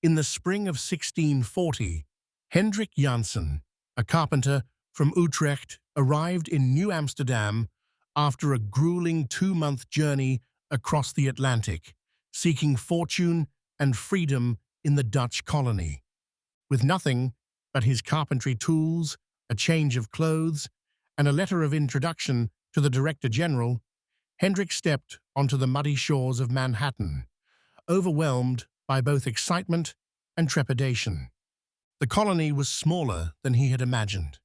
In the spring of 1640, Hendrick Jansen, a carpenter from Utrecht, arrived in New Amsterdam after a grueling 2-month journey across the Atlantic, seeking fortune and freedom in the Dutch colony. With nothing but his carpentry tools, a change of clothes, and a letter of introduction to the Director General, Hendrick stepped onto the muddy shores of Manhattan, overwhelmed by both excitement and trepidation. The colony was smaller than he had imagined.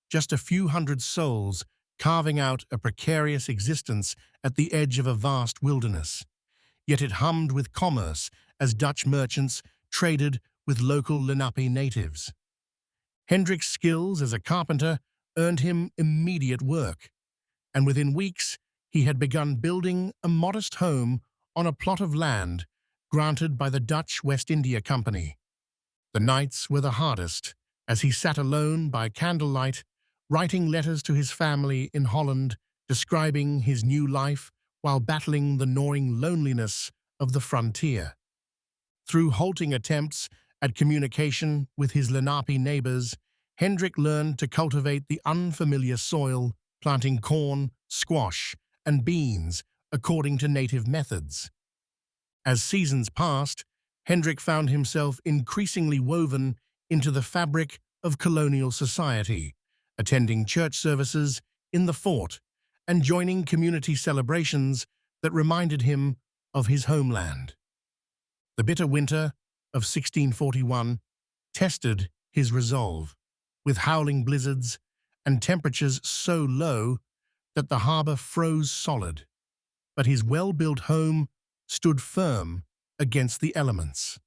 Just a few hundred souls carving out a precarious existence at the edge of a vast wilderness. Yet it hummed with commerce as Dutch merchants traded with local Lenape natives. Hendrick's skills as a carpenter earned him immediate work, and within weeks he had begun building a modest home on a plot of land granted by the Dutch West India Company. The nights were the hardest as he sat alone by candlelight, writing letters to his family in Holland, describing his new life while battling the gnawing loneliness of the frontier. Through halting attempts at communication with his Lenape neighbors, Hendrick learned to cultivate the unfamiliar soil, planting corn, squash, and beans according to native methods. As seasons passed, Hendrick found himself increasingly woven into the fabric of colonial society, attending church services in the fort and joining community celebrations that reminded him of his homeland. The bitter winter of 1641 tested his resolve, with howling blizzards and temperatures so low that the harbor froze solid. But his well-built home stood firm against the elements.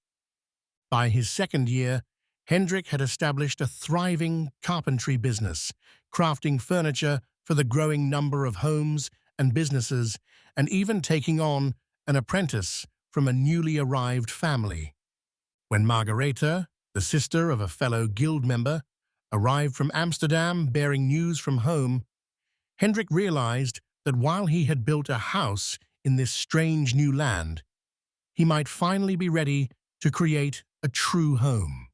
By his second year, Hendrick had established a thriving carpentry business, crafting furniture for the growing number of homes and businesses, and even taking on an apprentice from a newly arrived family. When Margaretha, the sister of a fellow guild member, arrived from Amsterdam bearing news from home, Hendrick realized that while he had built a house in this strange new land, he might finally be ready to create a true home.